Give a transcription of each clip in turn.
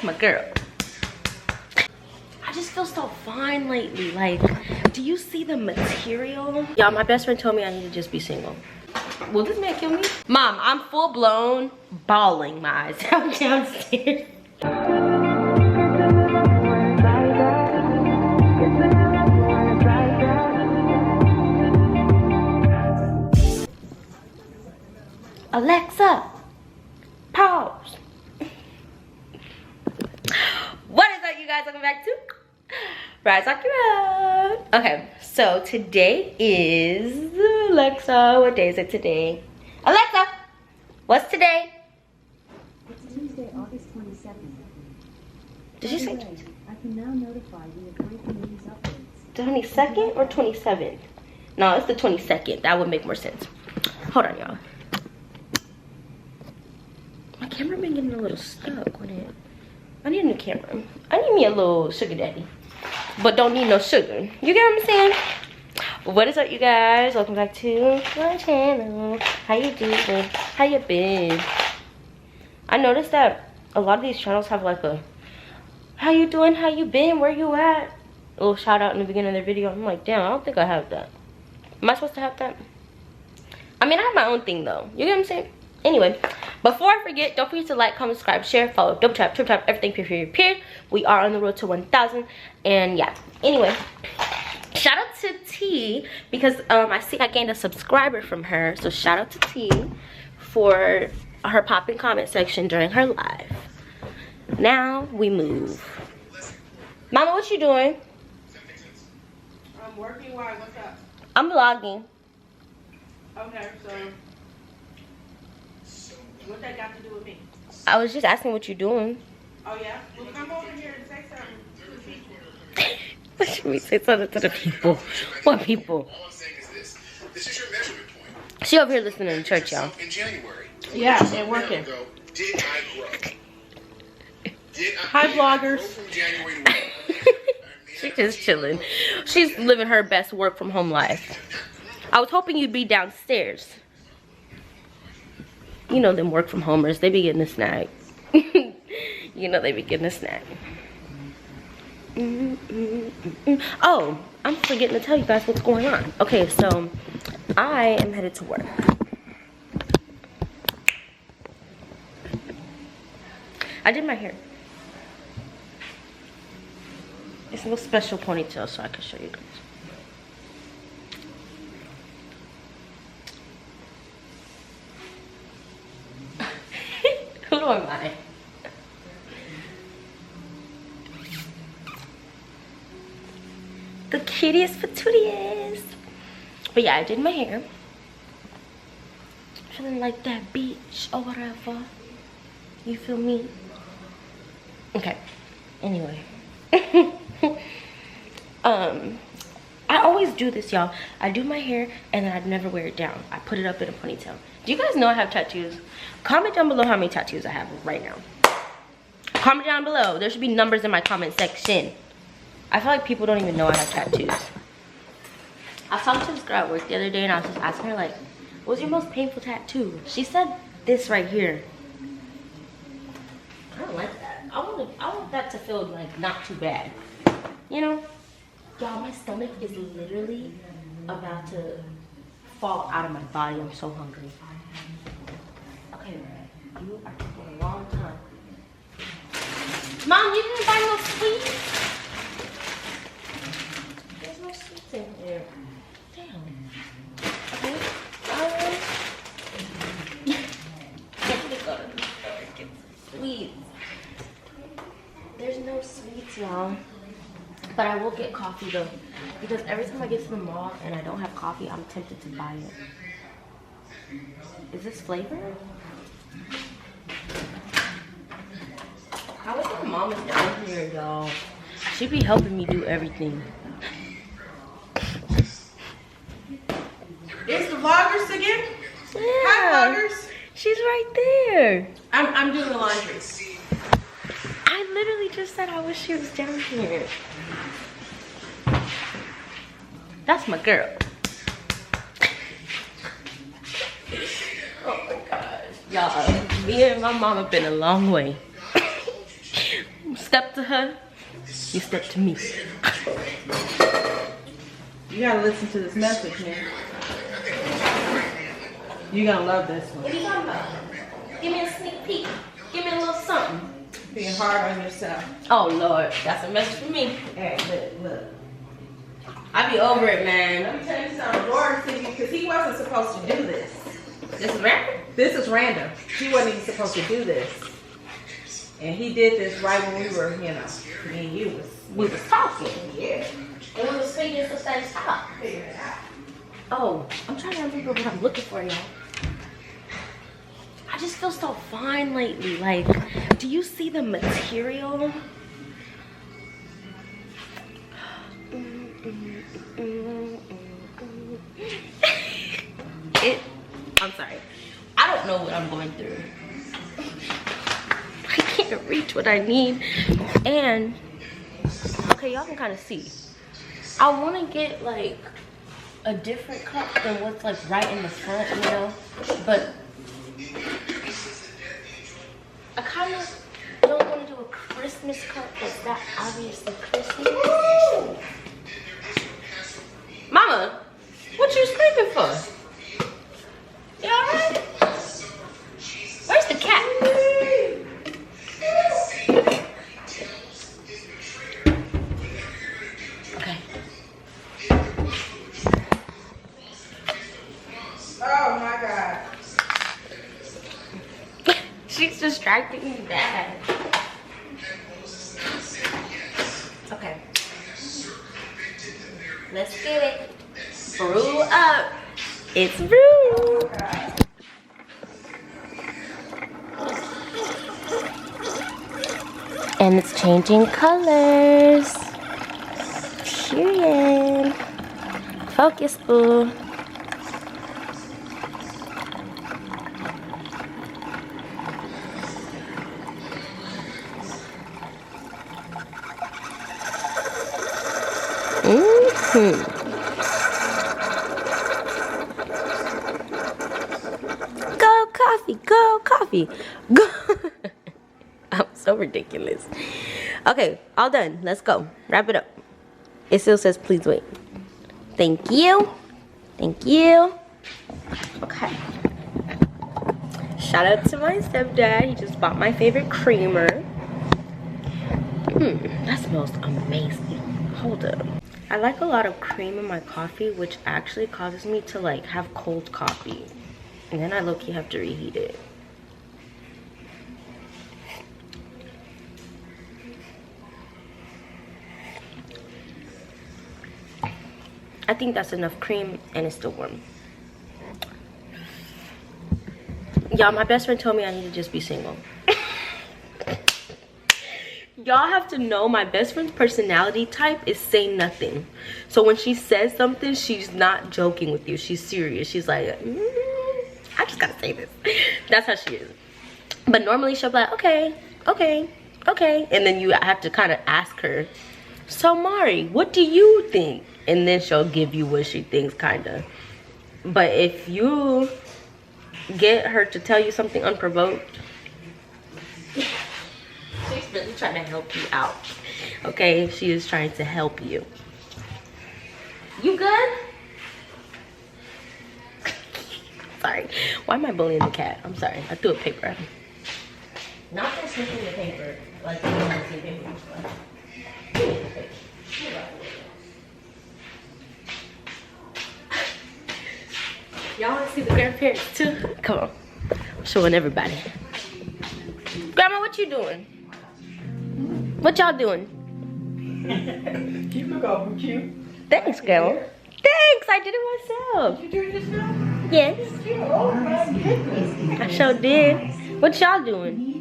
That's my girl. I just feel so fine lately. Like, do you see the material? Y'all, my best friend told me I need to just be single. Will this man kill me? Mom, I'm full blown bawling my eyes out downstairs. Alexa, pause. What is up, you guys? Welcome back to Riah Talk You Out. Okay, so today is Alexa. What day is it today? Alexa, what's today? It's Tuesday, August 22nd. Did she say? I can now notify you of breaking news updates. 22nd or 27th? No, it's the 22nd. That would make more sense. Hold on, y'all. My camera been getting a little stuck with it. I need a new camera. I need me a little sugar daddy, but don't need no sugar. You get what I'm saying? What is up, you guys? Welcome back to my channel. How you doing? How you been? I noticed that a lot of these channels have like a how you doing, how you been, where you at, a little shout out in the beginning of their video. I'm like, damn, I don't think I have that. Am I supposed to have that? I mean, I have my own thing though. You get what I'm saying? Anyway, before I forget, don't forget to like, comment, subscribe, share, follow, double tap, triple tap, everything, period. We are on the road to 1,000. And yeah, anyway, shout out to T, because I see I gained a subscriber from her. So shout out to T for her popping comment section during her live. Now we move. Mama, what you doing? I'm working. Why? What's up? I'm vlogging. Okay, so what that got to do with me? I was just asking what you doing. Oh yeah? Well, come over here and say something to the people. What should we say something to the people? What people? All I'm saying is this. This is your measurement point. She over here listening to church, y'all. In January. Yeah, and working. Did I grow? Hi, vloggers. From January to She's just chilling. She's living her best work from home life. I was hoping you'd be downstairs. You know them work from homers, they be getting a snack. You know they be getting a snack. Oh, I'm forgetting to tell you guys what's going on. Okay, so I am headed to work. I did my hair. It's a little special ponytail so I can show you guys. Who am I? The cutest patootiest. But yeah, I did my hair. Feeling like that beach or whatever. You feel me? Okay. Anyway. I always do this, y'all. I do my hair and then I never wear it down. I put it up in a ponytail. Do you guys know I have tattoos? Comment down below how many tattoos I have right now. Comment down below. There should be numbers in my comment section. I feel like people don't even know I have tattoos. I was talking to this girl at work the other day and I was just asking her, like, what's your most painful tattoo? She said this right here. I don't like that. I want that to feel like not too bad. You know? Y'all, my stomach is literally about to fall out of my body. I'm so hungry. Okay, you are taking a long time. Mom, you didn't buy no sweets? There's no sweets in here. Damn. Okay. Let me go to the store and get some sweets. There's no sweets, y'all. But I will get coffee though, because every time I get to the mall and I don't have coffee, I'm tempted to buy it. Is this flavored? How is my mama down here, y'all? She be helping me do everything. It's the vloggers again? Yeah. Hi, vloggers. She's right there. I'm doing the laundry. I literally just said I wish she was down here. That's my girl. Oh my gosh. Y'all, me and my mom have been a long way. step to her, you step to me. You gotta listen to this message, man. You're gonna love this one. What are you talking about? Give me a sneak peek. Give me a little something. Being hard on yourself. Oh Lord, that's a message for me. Hey, look. I be over it, man. Let me tell you something. Lauren said because he wasn't supposed to do this. This is random. This is random. He wasn't even supposed to do this. And he did this right when we were, you know, me and you We was talking. yeah. And we was figuring some things out. Figure it out. Oh, I'm trying to remember what I'm looking for, y'all. I just feel so fine lately. Like, do you see the material? I'm sorry. I don't know what I'm going through. I can't reach what I need. And, okay, y'all can kind of see. I want to get, like, a different cup than what's, like, right in the front, you know? But I kind of don't want to do a Christmas cup that's that obviously Christmas. Mama, what you screaming for? You alright? Where's the cat? Okay. Oh my God. She's distracting me bad. Okay. Let's get it. Brew up. It's brew. And it's changing colors. Period. Focus, boo. Go coffee, go coffee, go. I'm so ridiculous. Okay, all done. Let's go. Wrap it up. It still says please wait. Thank you. Thank you. Okay. Shout out to my stepdad. He just bought my favorite creamer. That smells amazing. Hold up. I like a lot of cream in my coffee, which actually causes me to like have cold coffee. And then I low-key have to reheat it. I think that's enough cream and it's still warm. Y'all, my best friend told me I need to just be single. Y'all have to know my best friend's personality type is say nothing. So when she says something, she's not joking with you. She's serious. She's like, I just gotta say this. That's how she is. But normally she'll be like, okay, okay, okay. And then you have to kind of ask her, so Mari, what do you think? And then she'll give you what she thinks, kind of. But if you get her to tell you something unprovoked, she's really trying to help you out. Okay, she is trying to help you. You good? Sorry. Why am I bullying the cat? I'm sorry. I threw a paper at him. Not just sniffing the paper. Like, you don't want to see paper. Y'all want to see the grandparents too? Come on. I'm showing everybody. Grandma, what you doing? What y'all doing? You look awful cute. Thanks, Grandma. Thanks, I did it myself. You doing this now? Yes, Oh my goodness. I sure did. What y'all doing?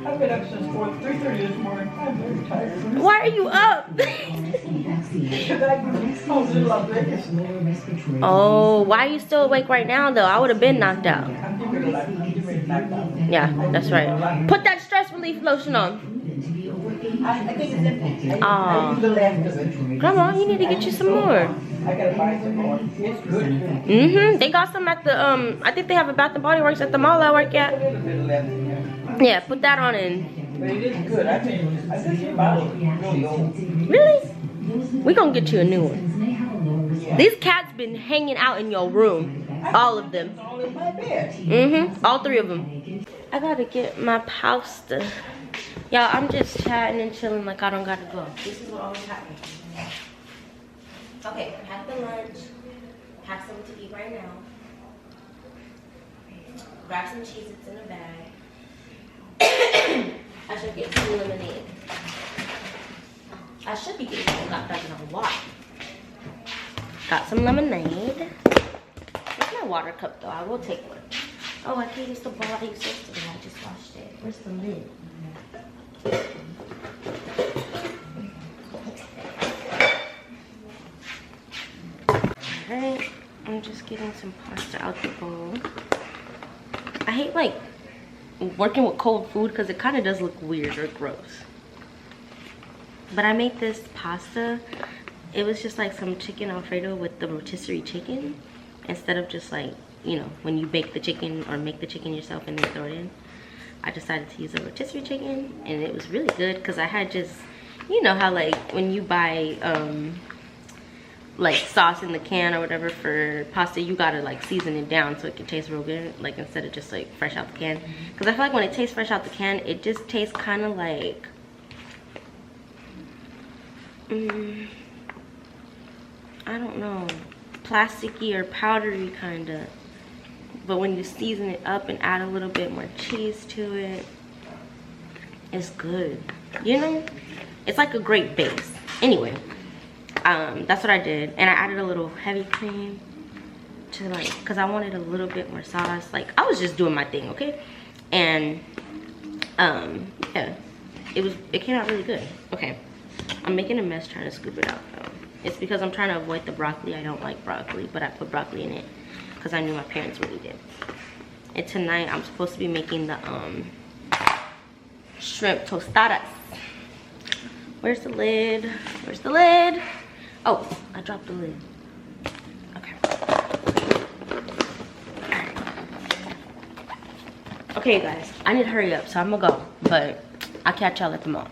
I've been up since 3:30 this morning. I'm very tired. Why are you up? Oh, why are you still awake right now though? I would have been knocked out. Yeah, that's right. Put that stress relief lotion on. I think it's empty. Aw. Grandma, you need to get you some more. I gotta buy some more. It's good. They got some at the I think they have a Bath and Body Works at the mall I work at. Yeah, put that on and But it is good. I think your bottle is really old. Really? We're gonna get you a new one. These cats been hanging out in your room. All of them. All in my bed. Mm-hmm. All 3 of them. I gotta get my pasta. Y'all, I'm just chatting and chilling like I don't gotta go. This is what always happens. Okay, I have the lunch. Have something to eat right now. Grab some Cheez-Its in a bag. I should get some lemonade. I should be getting some left a lot. Got some lemonade. Where's my water cup though? I will take one. Oh, I can't use the bottle yesterday. I just washed it. Where's the lid? Alright, I'm just getting some pasta out the bowl. I hate like working with cold food because it kind of does look weird or gross. But I made this pasta. It was just like some chicken alfredo with the rotisserie chicken instead of just like, you know, when you bake the chicken or make the chicken yourself and then throw it in. I decided to use a rotisserie chicken and it was really good because I had just, you know how like when you buy like sauce in the can or whatever for pasta, you gotta like season it down so it can taste real good, like instead of just like fresh out the can. Because I feel like when it tastes fresh out the can, it just tastes kind of like I don't know, plasticky or powdery kind of. But when you season it up and add a little bit more cheese to it, it's good. You know, it's like a great base. Anyway, that's what I did, and I added a little heavy cream to like, cause I wanted a little bit more sauce. Like I was just doing my thing, okay? And yeah, it came out really good. Okay, I'm making a mess trying to scoop it out though. It's because I'm trying to avoid the broccoli. I don't like broccoli, but I put broccoli in it because I knew my parents really did. And tonight I'm supposed to be making the shrimp tostadas. Where's the lid? Where's the lid? Oh, I dropped the lid. Okay. Okay, guys, I need to hurry up, so I'm gonna go. But I'll catch y'all at the mall.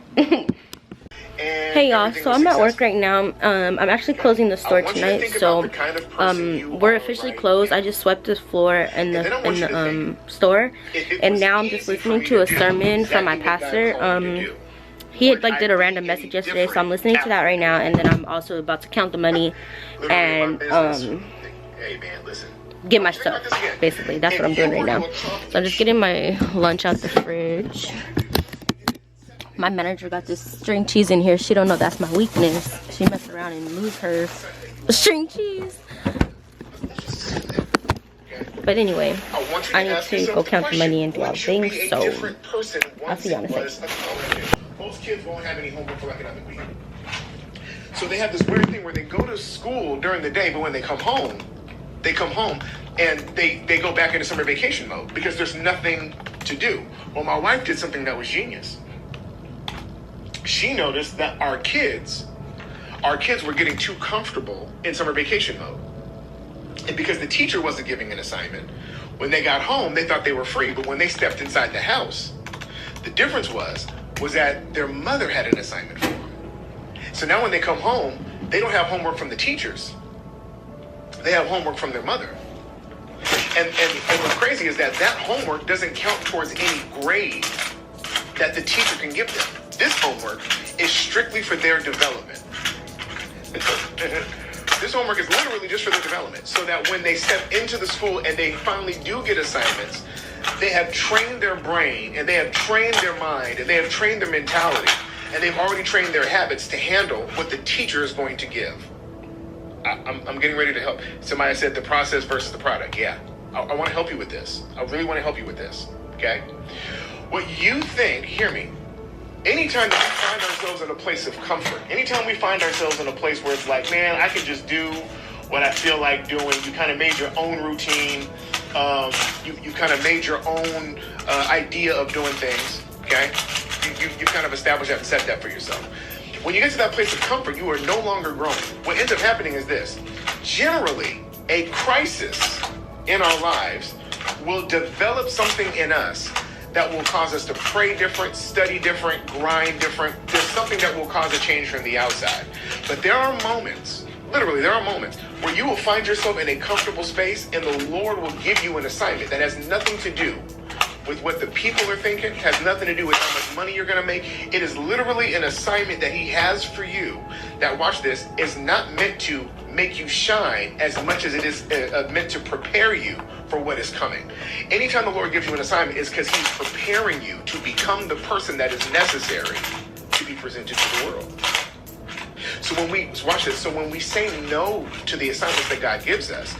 Hey y'all, so I'm at work right now. I'm actually closing the store tonight, so we're officially closed. I just swept the floor in the store, and now I'm just listening to a sermon from my pastor. He had like did a random message yesterday, so I'm listening to that right now, and then I'm also about to count the money and get my stuff. Basically, that's what I'm doing right now. So I'm just getting my lunch out the fridge. My manager got this string cheese in here. She don't know that's my weakness. She mess around and lose her string cheese. But anyway, I need to go count the money and do all things. So I'll see y'all in a second. Most kids won't have any homework for like another week. So they have this weird thing where they go to school during the day, but when they come home and they go back into summer vacation mode because there's nothing to do. Well, my wife did something that was genius. She noticed that our kids were getting too comfortable in summer vacation mode. And because the teacher wasn't giving an assignment, when they got home, they thought they were free. But when they stepped inside the house, the difference was that their mother had an assignment for them. So now when they come home, they don't have homework from the teachers. They have homework from their mother. And what's crazy is that homework doesn't count towards any grade that the teacher can give them. This homework is strictly for their development. This homework is literally just for their development, so that when they step into the school and they finally do get assignments, they have trained their brain and they have trained their mind and they have trained their mentality and they've already trained their habits to handle what the teacher is going to give. I'm getting ready to help. Somebody said the process versus the product. Yeah, I want to help you with this. I really want to help you with this, okay? What you think, hear me, anytime that we find ourselves in a place of comfort, anytime we find ourselves in a place where it's like, man, I can just do what I feel like doing, you kind of made your own routine, you kind of made your own idea of doing things, okay? You kind of established that and set that for yourself. When you get to that place of comfort, you are no longer growing. What ends up happening is this. Generally, a crisis in our lives will develop something in us that will cause us to pray different, study different, grind different. There's something that will cause a change from the outside. But there are moments, literally there are moments, where you will find yourself in a comfortable space and the Lord will give you an assignment that has nothing to do with what the people are thinking, has nothing to do with how much money you're going to make. It is literally an assignment that he has for you that, watch this, is not meant to make you shine as much as it is meant to prepare you for what is coming. Anytime the Lord gives you an assignment, it's because he's preparing you to become the person that is necessary to be presented to the world. So when we, watch this, so when we say no to the assignments that God gives us,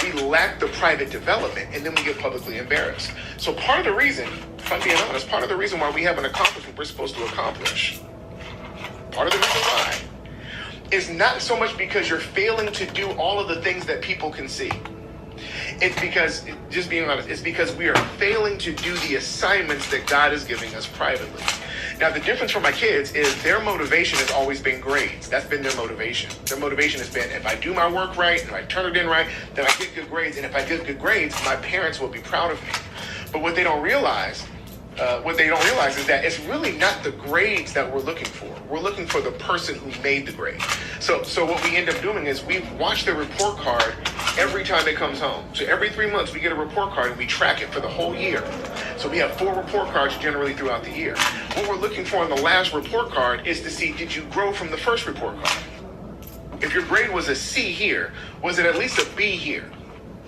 we lack the private development, and then we get publicly embarrassed. So part of the reason, if I'm being honest, part of the reason why we haven't accomplished what we're supposed to accomplish, part of the reason why, is not so much because you're failing to do all of the things that people can see. It's because, just being honest, it's because we are failing to do the assignments that God is giving us privately. Now, the difference for my kids is their motivation has always been grades. That's been their motivation. Their motivation has been, if I do my work right, and I turn it in right, then I get good grades. And if I get good grades, my parents will be proud of me. But what they don't realize is that it's really not the grades that we're looking for. We're looking for the person who made the grade. So what we end up doing is we watch the report card every time it comes home. So every 3 months we get a report card and we track it for the whole year. So we have 4 report cards generally throughout the year. What we're looking for in the last report card is to see, did you grow from the first report card? If your grade was a C here, was it at least a B here?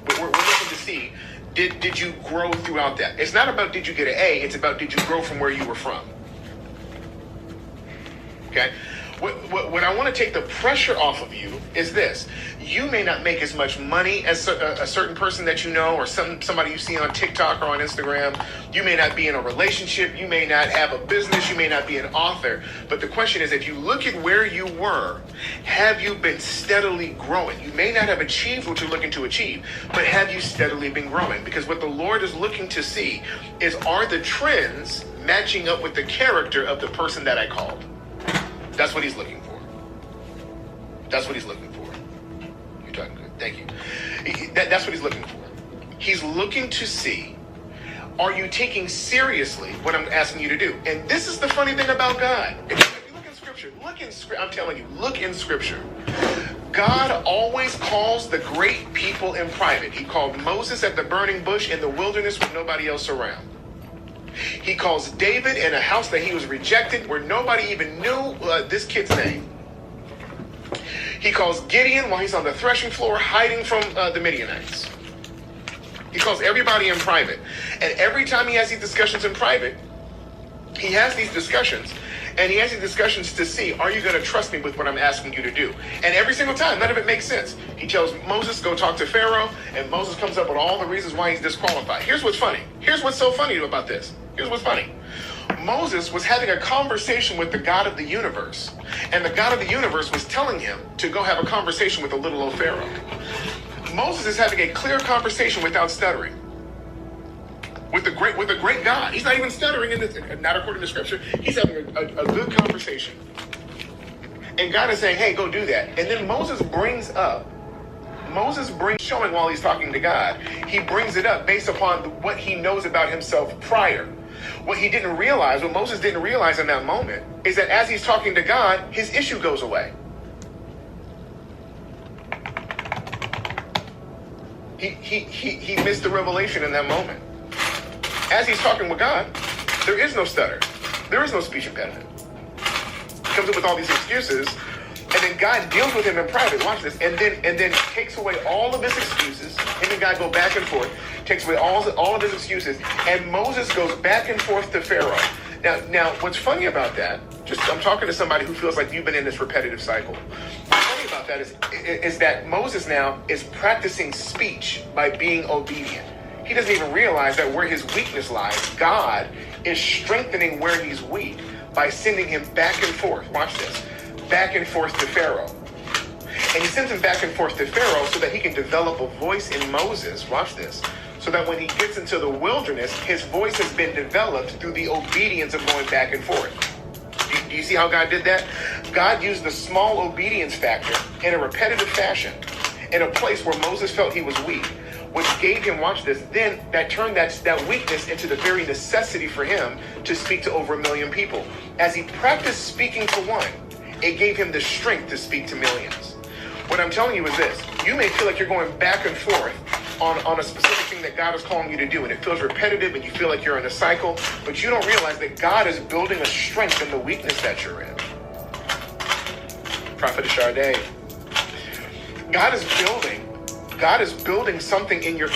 But we're looking to see, did you grow throughout that? It's not about did you get an A, it's about did you grow from where you were from. Okay? What I want to take the pressure off of you is this. You may not make as much money as a certain person that you know, or somebody you see on TikTok or on Instagram. You may not be in a relationship. You may not have a business. You may not be an author. But the question is, if you look at where you were, have you been steadily growing? You may not have achieved what you're looking to achieve, but have you steadily been growing? Because what the Lord is looking to see is, are the trends matching up with the character of the person that I called? That's what he's looking for. That's what he's looking for. You're talking good. Thank you. That's what he's looking for. He's looking to see, are you taking seriously what I'm asking you to do? And this is the funny thing about God. If you look in Scripture, I'm telling you, look in Scripture. God always calls the great people in private. He called Moses at the burning bush in the wilderness with nobody else around. He calls David in a house that he was rejected, where nobody even knew this kid's name. He calls Gideon while he's on the threshing floor hiding from the Midianites. He calls everybody in private. And every time he has these discussions in private, he has these discussions. And he has these discussions to see, are you going to trust me with what I'm asking you to do? And every single time, none of it makes sense. He tells Moses, go talk to Pharaoh. And Moses comes up with all the reasons why he's disqualified. Here's what's funny. Here's what's so funny about this. Here's what's funny. Moses was having a conversation with the God of the universe. And the God of the universe was telling him to go have a conversation with the little old Pharaoh. Moses is having a clear conversation without stuttering. With the great God. He's not even stuttering, not according to Scripture. He's having a good conversation. And God is saying, hey, go do that. And then Moses brings showing while he's talking to God, he brings it up based upon what he knows about himself prior. What Moses didn't realize in that moment is that as he's talking to God, his issue goes away. He missed the revelation in that moment. As he's talking with God, there is no stutter. There is no speech impediment. He comes up with all these excuses, and then God deals with him in private. Watch this. And then takes away all of his excuses. Him and God go back and forth. Takes away all of his excuses. And Moses goes back and forth to Pharaoh. Now, what's funny about that, I'm talking to somebody who feels like you've been in this repetitive cycle. What's funny about that is that Moses now is practicing speech by being obedient. He doesn't even realize that where his weakness lies, God is strengthening where he's weak by sending him back and forth. Watch this. Back and forth to Pharaoh. And he sends him back and forth to Pharaoh so that he can develop a voice in Moses. Watch this. So that when he gets into the wilderness, his voice has been developed through the obedience of going back and forth. Do you see how God did that? God used the small obedience factor in a repetitive fashion in a place where Moses felt he was weak. which gave him, watch this, then that turned that weakness into the very necessity for him to speak to over 1 million people. As he practiced speaking to one, it gave him the strength to speak to millions. What I'm telling you is this: you may feel like you're going back and forth on a specific thing that God is calling you to do, and it feels repetitive and you feel like you're in a cycle, but you don't realize that God is building a strength in the weakness that you're in. Prophet Sade. God is building something in your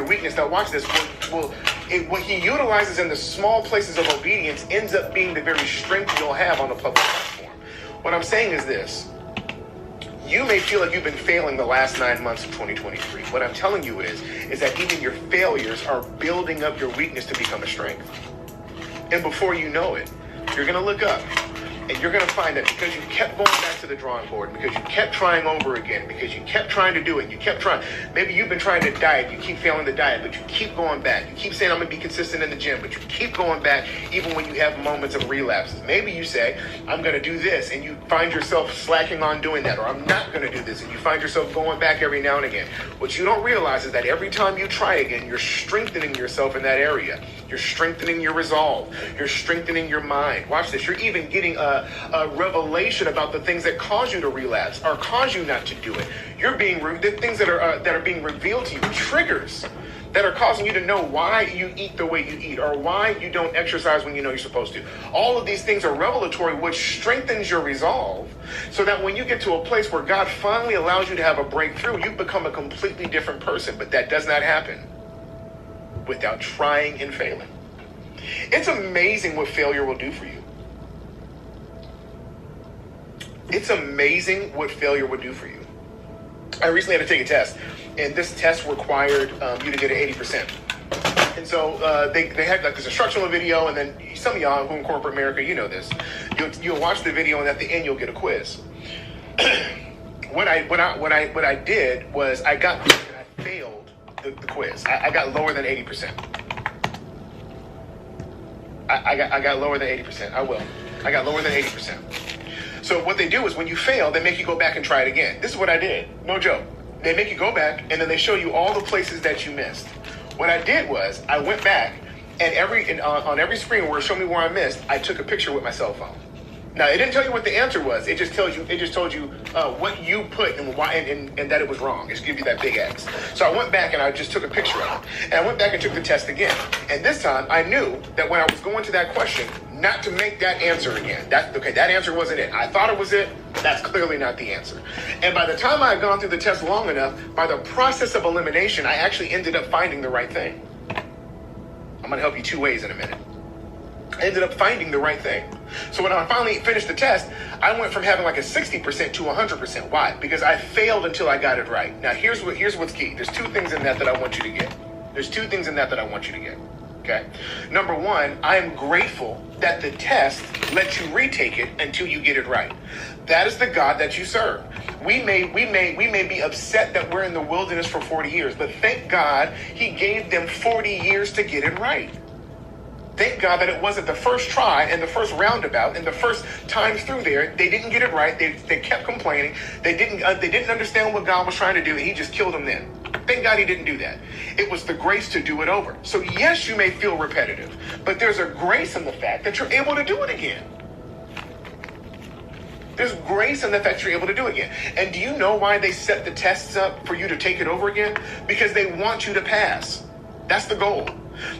weakness. Now watch this. What he utilizes in the small places of obedience ends up being the very strength you'll have on the public platform. What I'm saying is this: you may feel like you've been failing the last 9 months of 2023. What I'm telling you is that even your failures are building up your weakness to become a strength. And before you know it, you're going to look up and you're going to find that because you kept going back to the drawing board, because you kept trying over again, because you kept trying to do it, you kept trying. Maybe you've been trying to diet, you keep failing the diet, but you keep going back. You keep saying, I'm going to be consistent in the gym, but you keep going back even when you have moments of relapses. Maybe you say, I'm going to do this, and you find yourself slacking on doing that, or I'm not going to do this, and you find yourself going back every now and again. What you don't realize is that every time you try again, you're strengthening yourself in that area. You're strengthening your resolve. You're strengthening your mind. Watch this. You're even getting a revelation about the things that cause you to relapse or cause you not to do it. You're being the things that are being revealed to you, triggers that are causing you to know why you eat the way you eat or why you don't exercise when you know you're supposed to. All of these things are revelatory, which strengthens your resolve, so that when you get to a place where God finally allows you to have a breakthrough, you become a completely different person. But that does not happen without trying and failing. It's amazing what failure will do for you. It's amazing what failure would do for you. I recently had to take a test, and this test required you to get an 80%. And so they had like this instructional video, and then some of y'all who in corporate America, you know this. You'll watch the video, and at the end you'll get a quiz. What I did was I failed the quiz. I got lower than 80%. I got lower than 80%. I got lower than 80%. So what they do is when you fail, they make you go back and try it again. This is what I did. No joke. They make you go back, and then they show you all the places that you missed. What I did was I went back, and on every screen where it showed me where I missed, I took a picture with my cell phone. Now, it didn't tell you what the answer was. It just told you what you put and why, and that it was wrong. It just give you that big X. So I went back and I just took a picture of it. And I went back and took the test again. And this time I knew that when I was going to that question, not to make that answer again. That answer wasn't it. I thought it was it. That's clearly not the answer. And by the time I had gone through the test long enough, by the process of elimination, I actually ended up finding the right thing. I'm going to help you two ways in a minute. I ended up finding the right thing. So when I finally finished the test, I went from having like a 60% to 100%. Why? Because I failed until I got it right. Now here's what's key. There's two things in that I want you to get. Okay? Number one, I am grateful that the test lets you retake it until you get it right. That is the God that you serve. We may be upset that we're in the wilderness for 40 years, but thank God he gave them 40 years to get it right. Thank God that it wasn't the first try and the first roundabout and the first time through there. They didn't get it right. They kept complaining. They didn't understand what God was trying to do, and he just killed them then. Thank God he didn't do that. It was the grace to do it over. So yes, you may feel repetitive, but there's a grace in the fact that you're able to do it again. There's grace in the fact you're able to do it again. And do you know why they set the tests up for you to take it over again? Because they want you to pass. That's the goal.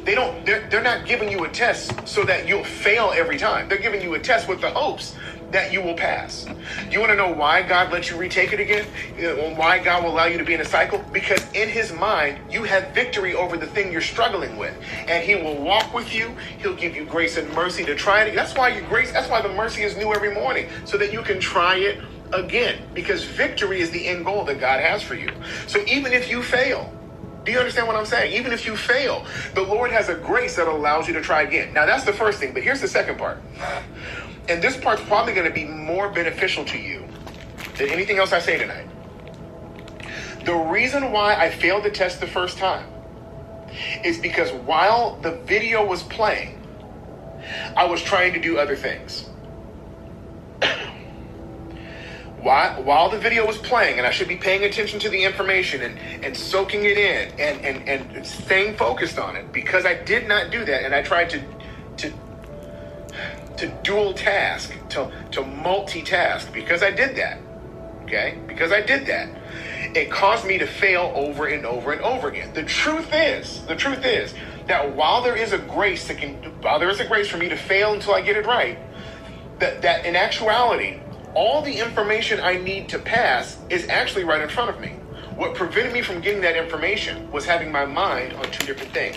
They're not giving you a test so that you'll fail every time. They're giving you a test with the hopes that you will pass. You want to know why God lets you retake it again? Why God will allow you to be in a cycle? Because in his mind, you have victory over the thing you're struggling with. And he will walk with you. He'll give you grace and mercy to try it. That's why the mercy is new every morning, so that you can try it again. Because victory is the end goal that God has for you. So even if you fail, do you understand what I'm saying? Even if you fail, the Lord has a grace that allows you to try again. Now, that's the first thing, but here's the second part. And this part's probably going to be more beneficial to you than anything else I say tonight. The reason why I failed the test the first time is because while the video was playing, I was trying to do other things. while the video was playing, and I should be paying attention to the information and soaking it in and staying focused on it, because I did not do that, and I tried to dual task, to multitask, because I did that. Okay? Because I did that. It caused me to fail over and over and over again. The truth is that while there is a grace for me to fail until I get it right, that in actuality, all the information I need to pass is actually right in front of me. What prevented me from getting that information was having my mind on two different things.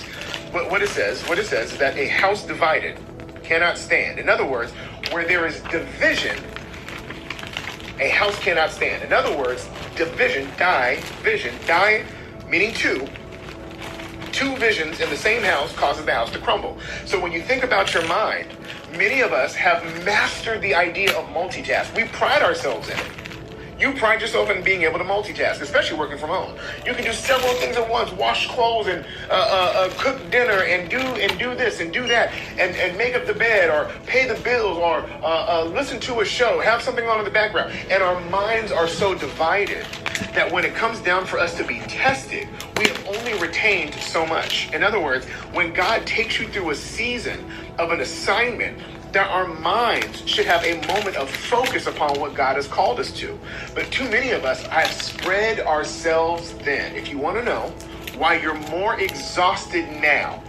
What it says is that a house divided cannot stand. In other words, where there is division, a house cannot stand. In other words, division, die, meaning two visions in the same house causes the house to crumble. So when you think about your mind, many of us have mastered the idea of multitask. We pride ourselves in it. You pride yourself in being able to multitask, especially working from home. You can do several things at once: wash clothes and cook dinner and do this and do that and make up the bed or pay the bills or listen to a show, have something on in the background. And our minds are so divided that when it comes down for us to be tested, we have only retained so much. In other words, when God takes you through a season of an assignment, that our minds should have a moment of focus upon what God has called us to. But too many of us have spread ourselves thin. If you want to know why you're more exhausted now,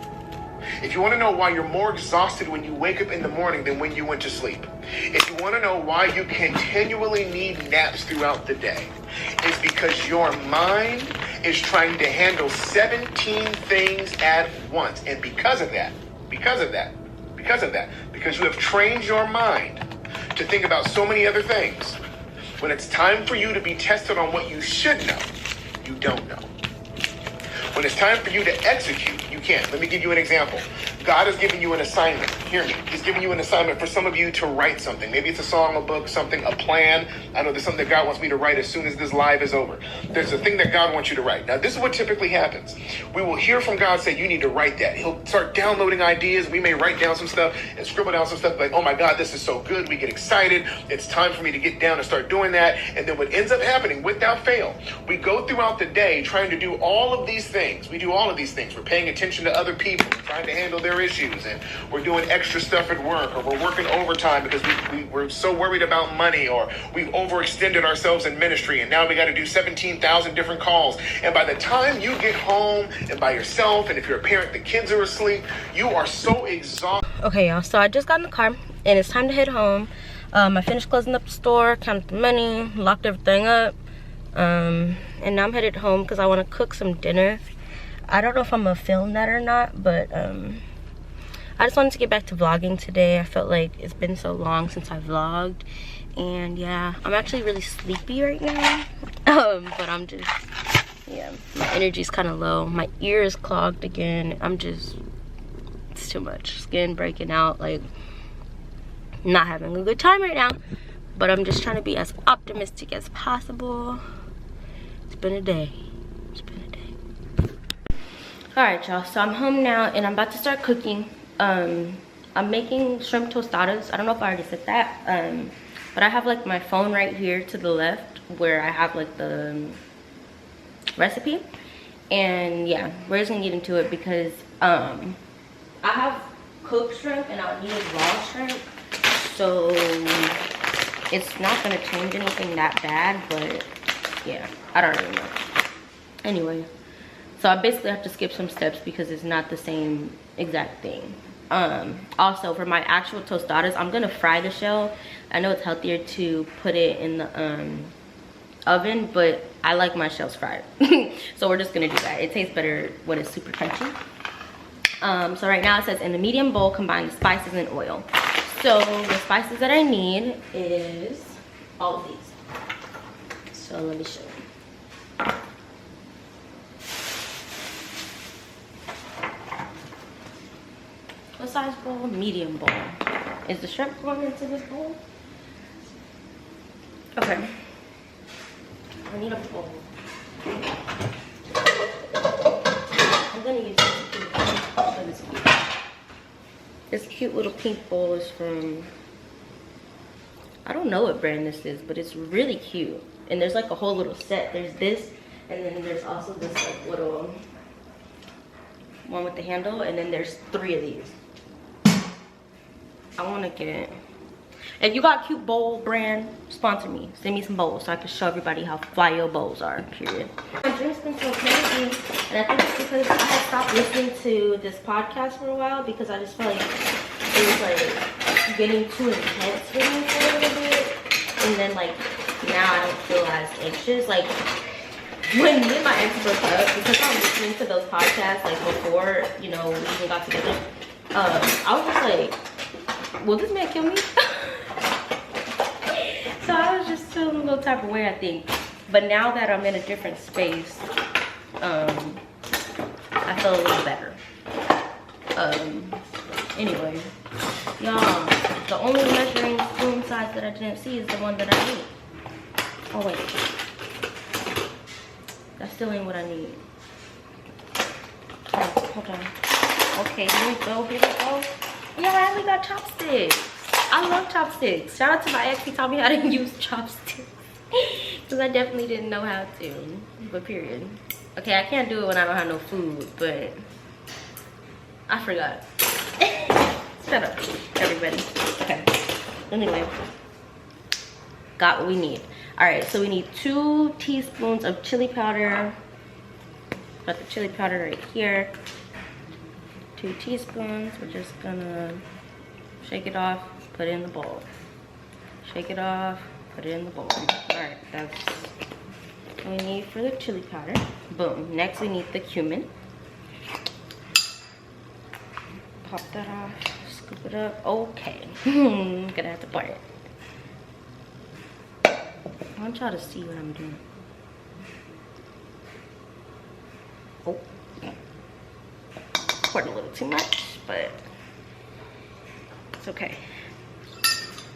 if you want to know why you're more exhausted when you wake up in the morning than when you went to sleep, if you want to know why you continually need naps throughout the day, it's because your mind is trying to handle 17 things at once. And because of that, because you have trained your mind to think about so many other things, when it's time for you to be tested on what you should know, you don't know. When it's time for you to execute, you can't. Let me give you an example. God has given you an assignment. Hear me. He's giving you an assignment for some of you to write something. Maybe it's a song, a book, something, a plan. I know there's something that God wants me to write as soon as this live is over. There's a thing that God wants you to write. Now, this is what typically happens. We will hear from God say, you need to write that. He'll start downloading ideas. We may write down some stuff and scribble down some stuff like, oh my God, this is so good. We get excited. It's time for me to get down and start doing that. And then what ends up happening, without fail, we go throughout the day trying to do all of these things. We do all of these things. We're paying attention to other people, trying to handle their issues, and we're doing extra stuff at work, or we're working overtime because we're so worried about money, or we've overextended ourselves in ministry, and now we got to do 17,000 different calls. And by the time you get home and by yourself, and if you're a parent, the kids are asleep, you are so exhausted. Okay, y'all, so I just got in the car and it's time to head home. I finished closing up the store, counted the money, locked everything up, and now I'm headed home because I want to cook some dinner. I don't know if I'm gonna film that or not, but I just wanted to get back to vlogging today. I felt like it's been so long since I vlogged, and yeah, I'm actually really sleepy right now. But I'm just, yeah, my energy's kind of low. My ear is clogged again. It's too much. Skin breaking out, like not having a good time right now. But I'm just trying to be as optimistic as possible. It's been a day. Alright, y'all, so I'm home now and I'm about to start cooking. I'm making shrimp tostadas. I don't know if I already said that, but I have like my phone right here to the left where I have like the recipe. And yeah, we're just gonna get into it because I have cooked shrimp and I'll use raw shrimp, so it's not gonna change anything that bad. But yeah, I don't really know. Anyway, so I basically have to skip some steps because it's not the same exact thing. Also, for my actual tostadas, I'm gonna fry the shell. I know it's healthier to put it in the oven, but I like my shells fried. So we're just gonna do that. It tastes better when it's super crunchy. So right now it says in the medium bowl, combine the spices and oil. So the spices that I need is all of these. So let me show you. What size bowl? Medium bowl. Is the shrimp going into this bowl? Okay. I need a bowl. I'm gonna use this cute. This cute little pink bowl is from I don't know what brand this is, but it's really cute. And there's like a whole little set. There's this, and then there's also this like little one with the handle, and then there's 3 of these. I want to get, if you got a cute bowl brand, sponsor me. Send me some bowls so I can show everybody how fly your bowls are, period. My drink's been so crazy, and I think it's because I had stopped listening to this podcast for a while because I just felt like it was like getting too intense for me for a little bit. And then like now I don't feel as anxious. Like when me and my ex broke up, because I was listening to those podcasts like before, you know, we even got together, I was just like, will this man kill me? So I was just feeling a little type of way, I think. But now that I'm in a different space, I feel a little better. Anyway, y'all, the only measuring spoon size that I didn't see is the one that I need. Oh wait, that still ain't what I need. Oh, hold on. Okay, here we go, here we go. Yeah, I only got chopsticks. I love chopsticks. Shout out to my ex, he taught me how to use chopsticks. Because I definitely didn't know how to, but period. Okay, I can't do it when I don't have no food, but I forgot. Shut up, everybody. Okay, anyway. Got what we need. All right, so we need 2 teaspoons of chili powder. Got the chili powder right here. 2 teaspoons. We're just gonna shake it off, put it in the bowl. Shake it off, put it in the bowl. All right, that's what we need for the chili powder. Boom. Next, we need the cumin. Pop that off, scoop it up. Okay, I'm gonna have to pour it. I want y'all to see what I'm doing. Oh, poured a little too much, but it's okay.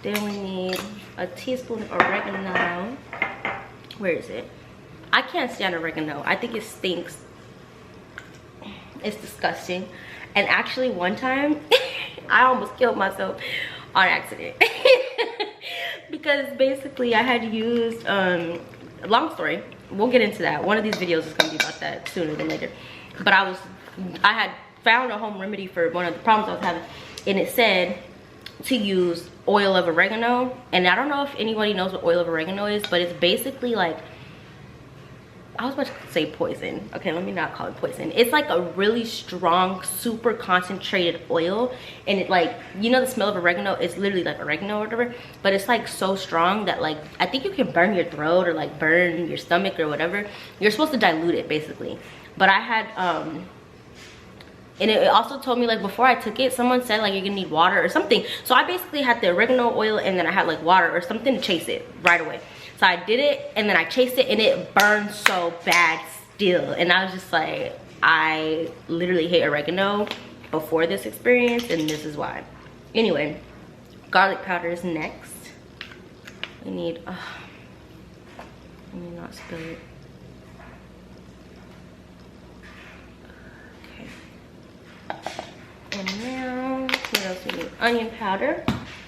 Then we need a teaspoon of oregano. Where is it? I can't stand oregano. I think it stinks. It's disgusting. And actually one time, I almost killed myself on accident. Because basically I had used, long story, we'll get into that. One of these videos is gonna be about that sooner than later. But I had found a home remedy for one of the problems I was having, and it said to use oil of oregano. And I don't know if anybody knows what oil of oregano is, but it's basically like, I was about to say poison. Okay, let me not call it poison. It's like a really strong, super concentrated oil. And it like, you know the smell of oregano? It's literally like oregano or whatever. But it's like so strong that like, I think you can burn your throat or like burn your stomach or whatever. You're supposed to dilute it basically. But I had, and it also told me like before I took it, someone said like you're gonna need water or something. So I basically had the oregano oil and then I had like water or something to chase it right away. So I did it and then I chased it and it burned so bad still. And I was just like, I literally hate oregano before this experience and this is why. Anyway, garlic powder is next. We need, let me not spill it. Okay. And now, what else we need? Onion powder.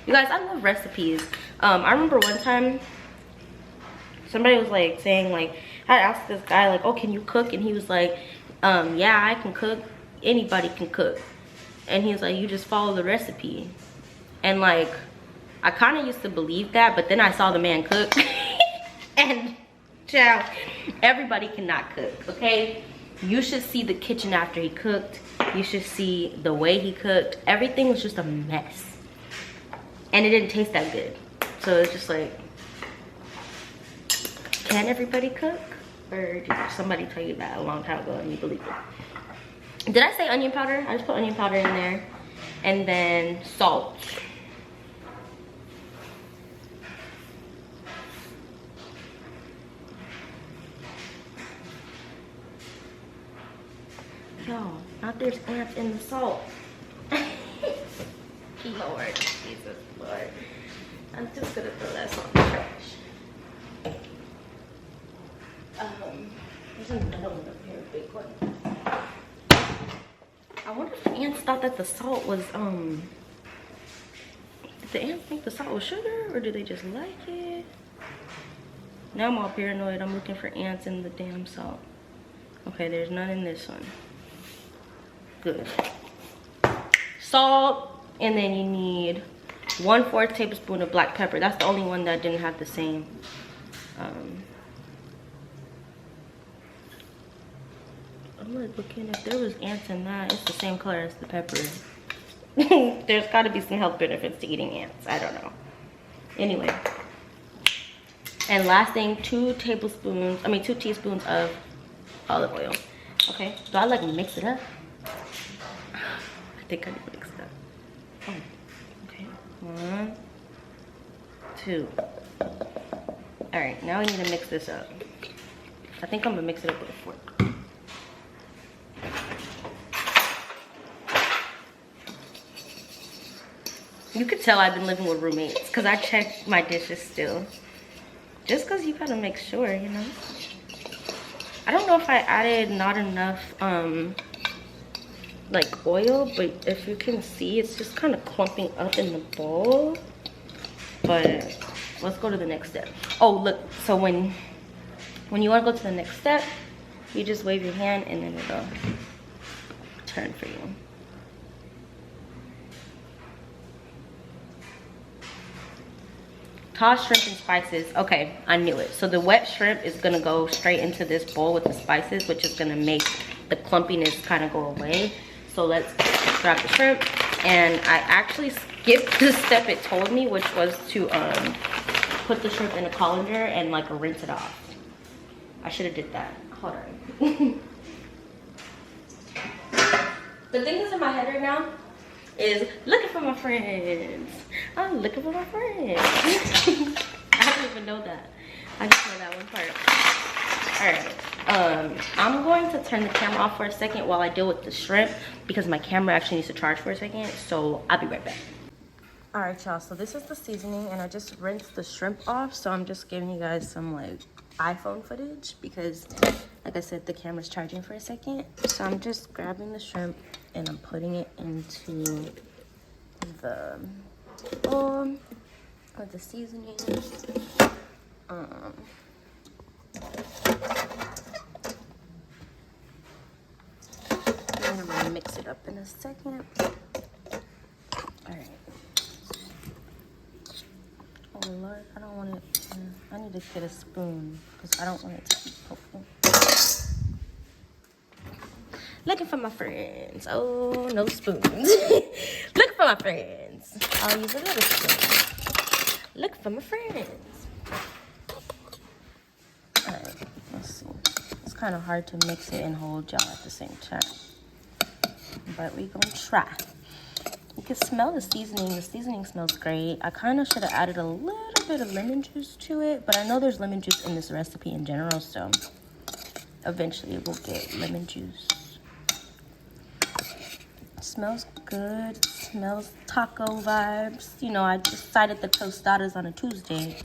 You guys, I love recipes. I remember one time, somebody was like saying like, I asked this guy like, oh, can you cook? And he was like, yeah, I can cook. Anybody can cook. And he was like, you just follow the recipe. And like, I kind of used to believe that, but then I saw the man cook. And child, everybody cannot cook, okay? You should see the kitchen after he cooked. You should see the way he cooked. Everything was just a mess. And it didn't taste that good. So it's just like, can everybody cook? Or did somebody tell you that a long time ago and you believe it? Did I say onion powder? I just put onion powder in there. And then salt. Yo, not there's ants in the salt. Lord, Jesus, Lord. I'm just gonna throw that salt in the trash. There's another one up here, a big one. I wonder if the ants thought that the salt was, the ants make the salt with sugar, or do they just like it? Now I'm all paranoid. I'm looking for ants in the damn salt. Okay, there's none in this one. Good. Salt, and then you need 1/4 tablespoon of black pepper. That's the only one that didn't have the same. I'm like looking, if there was ants in that, it's the same color as the pepper. There's got to be some health benefits to eating ants. I don't know. Anyway. And last thing, 2 teaspoons of olive oil. Okay, do I like mix it up? I think I need to mix it up. Oh, okay. 1, 2. All right, now I need to mix this up. I think I'm gonna mix it up with a fork. You could tell I've been living with roommates because I check my dishes still. Just because you gotta make sure, you know. I don't know if I added not enough like oil, but if you can see, it's just kind of clumping up in the bowl. But let's go to the next step. Oh, look, so when you want to go to the next step, you just wave your hand and then it'll turn for you. Toss shrimp and spices. Okay, I knew it. So the wet shrimp is gonna go straight into this bowl with the spices, which is gonna make the clumpiness kind of go away. So let's grab the shrimp. And I actually skipped the step it told me, which was to put the shrimp in a colander and like rinse it off. I should have did that. Hold on. The thing that's in my head right now is looking for my friends. I'm looking for my friends. I don't even know that. I just know that one part. All right. I'm going to turn the camera off for a second while I deal with the shrimp because my camera actually needs to charge for a second. So I'll be right back. All right, y'all. So this is the seasoning, and I just rinsed the shrimp off. So I'm just giving you guys some like iPhone footage because, like I said, the camera's charging for a second. So I'm just grabbing the shrimp and I'm putting it into the bowl with the seasoning. I'm gonna mix it up in a second. All right. Oh Lord, I don't want it. I need to get a spoon because I don't want it to keep poking. Looking for my friends. Oh, no spoons. Looking for my friends. I'll use a little spoon. Looking for my friends. Alright, let's see. It's kind of hard to mix it and hold y'all at the same time. But we gonna try. You can smell the seasoning. The seasoning smells great. I kind of should have added a little bit of lemon juice to it, but I know there's lemon juice in this recipe in general, so eventually we'll get lemon juice. Smells good. Smells taco vibes. You know, I decided the Tostadas on a Tuesday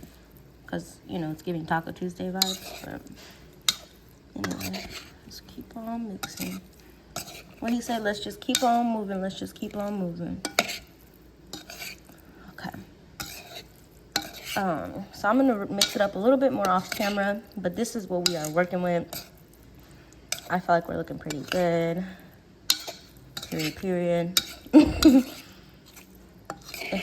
because, you know, it's giving Taco Tuesday vibes. But anyway, let's keep on mixing. When he said, let's just keep on moving, let's just keep on moving. Okay. So I'm going to mix it up a little bit more off camera, but this is what we are working with. I feel like we're looking pretty good. Period. If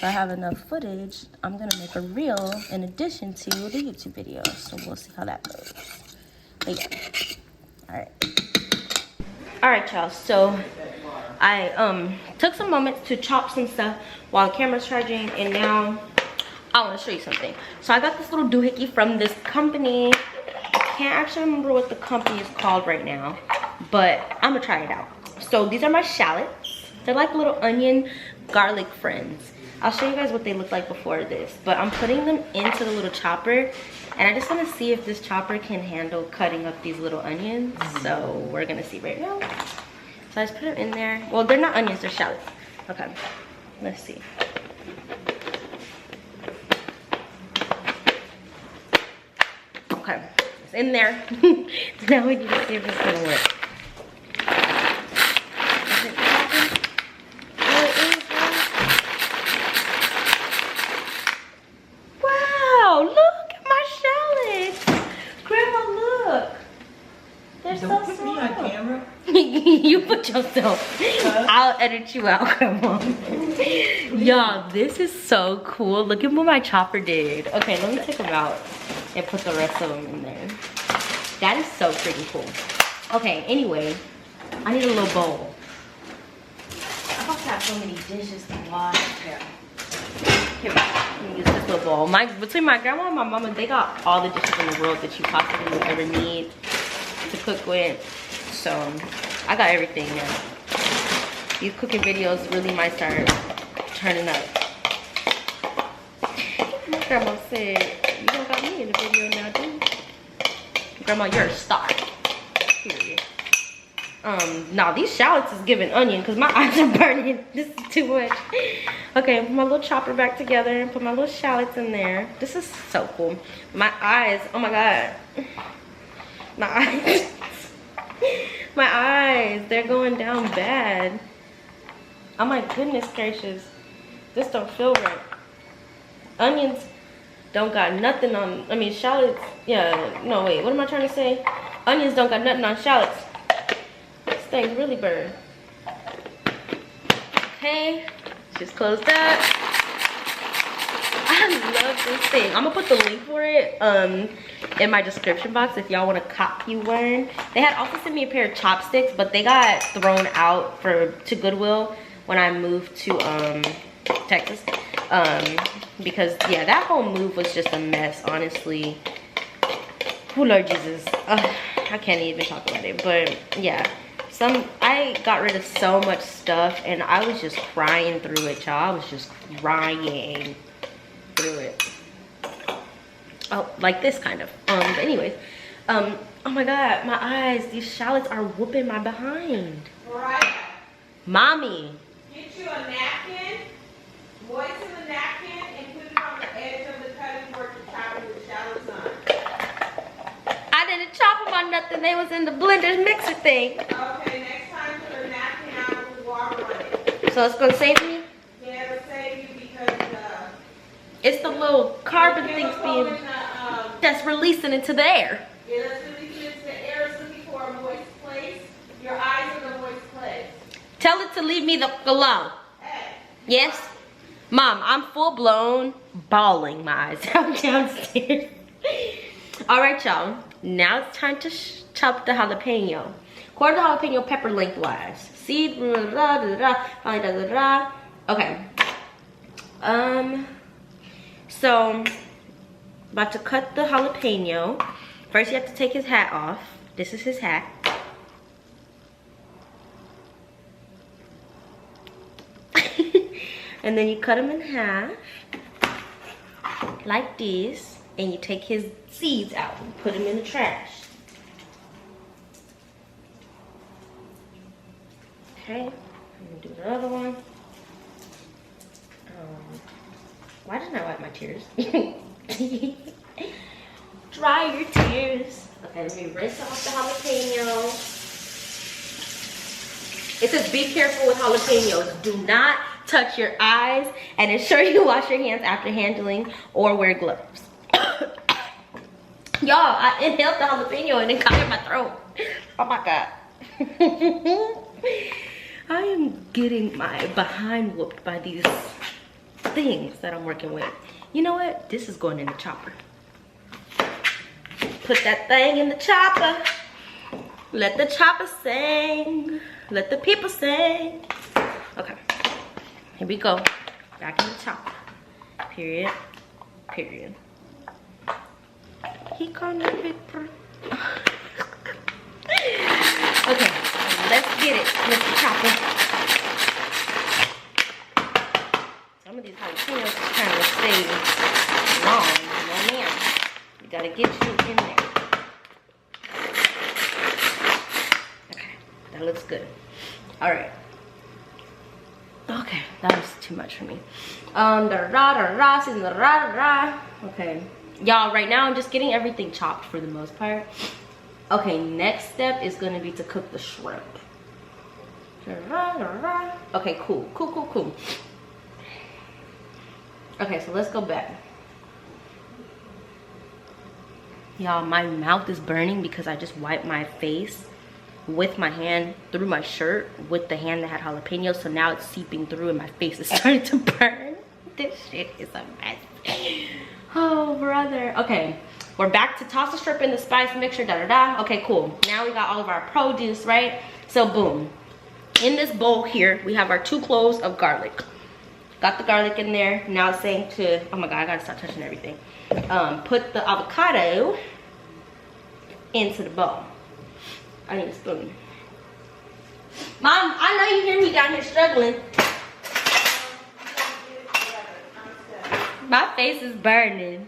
I have enough footage, I'm gonna make a reel in addition to the YouTube video. So we'll see how that goes. But yeah. Alright y'all, so I took some moments to chop some stuff while the camera's charging, and now I want to show you something. So I got this little doohickey from this company. I can't actually remember what the company is called right now, but I'm gonna try it out. So these are my shallots. They're like little onion garlic friends. I'll show you guys what they look like before this, but I'm putting them into the little chopper, and I just want to see if this chopper can handle cutting up these little onions. So we're gonna see right now. So I just put them in there. Well, they're not onions, they're shallots. Okay, let's see. Okay, it's in there. Now we need to see if it's gonna work. You put yourself. I'll edit you out, come on. Y'all, this is so cool. Look at what my chopper did. Okay, let me take them out and put the rest of them in there. That is so freaking cool. Okay, anyway, I need a little bowl. I must have so many dishes to wash. Here, let me use this little bowl. Between my grandma and my mama, they got all the dishes in the world that you possibly would ever need to cook with. So I got everything now. These cooking videos really might start turning up. My grandma said, "You don't got me in the video now, do you?" Grandma, you're a star. Period. Now these shallots is giving onion because my eyes are burning. This is too much. Okay, put my little chopper back together and put my little shallots in there. This is so cool. My eyes, oh my god. My eyes. My eyes, they're going down bad. Oh my goodness gracious. This don't feel right. Onions don't got nothing on, I mean shallots, yeah, no wait, what am I trying to say? Onions don't got nothing on shallots. This thing really burned. Okay, just closed up. I love this thing. I'm gonna put the link for it in my description box if y'all want to copy one. They had also sent me a pair of chopsticks, but they got thrown out to Goodwill when I moved to Texas. Because yeah, that whole move was just a mess, honestly. Oh Lord Jesus, I can't even talk about it. But yeah, I got rid of so much stuff and I was just crying through it, y'all. I was just crying through it. Oh, like this kind of. But anyways, oh my god, my eyes, these shallots are whooping my behind. Mariah, Mommy. get you a napkin, moisten the napkin, and put it on the edge of the cutting board to chop it with shallots on. I didn't chop them on nothing. They was in the blender's mixer thing. Okay, next time put a napkin out with water on it. So it's gonna save me? Yeah, it'll save you because It's the little carbon things being that's releasing into the air. yeah, that's releasing into the air. It's looking for a moist place. Your eyes are the moist place. Tell it to leave me the alone. Hey. Yes? Mom, I'm full blown bawling my eyes out downstairs. Alright, y'all. Now it's time to chop the jalapeno. Quarter the jalapeno pepper lengthwise. Seed, okay. So, about to cut the jalapeno. First, you have to take his hat off. This is his hat. And then you cut him in half, like this. And you take his seeds out and put them in the trash. Okay, I'm gonna do the other one. Why didn't I wipe my tears? Dry your tears. Okay, let me rinse off the jalapeno. It says be careful with jalapenos. Do not touch your eyes and ensure you wash your hands after handling or wear gloves. Y'all, I inhaled the jalapeno and it got in my throat. Oh my god. I am getting my behind whooped by these things that I'm working with. You know what? This is going in the chopper. Put that thing in the chopper. Let the chopper sing. Let the people sing. Okay. Here we go. Back in the chopper. Period. Period. He called me Victor. Okay, let's get it, Mr. Chopper. Some of these jalapenos are trying to stay long, you know, man. You gotta get you in there. Okay, that looks good. All right. Okay, that was too much for me. Okay. Y'all, right now I'm just getting everything chopped for the most part. Okay, next step is gonna be to cook the shrimp. Okay, cool. Okay, so let's go back. Y'all, my mouth is burning because I just wiped my face with my hand through my shirt with the hand that had jalapenos, so now it's seeping through and my face is starting to burn. This shit is a mess. Oh brother. Okay, we're back to toss the shrimp in the spice mixture, da. Okay, cool. Now we got all of our produce, right? So boom, in this bowl here we have our 2 cloves of garlic. Got the garlic in there. Now it's saying to, oh my god, I gotta stop touching everything. Put the avocado into the bowl. I need a spoon. Mom, I know you hear me down here struggling. My face is burning.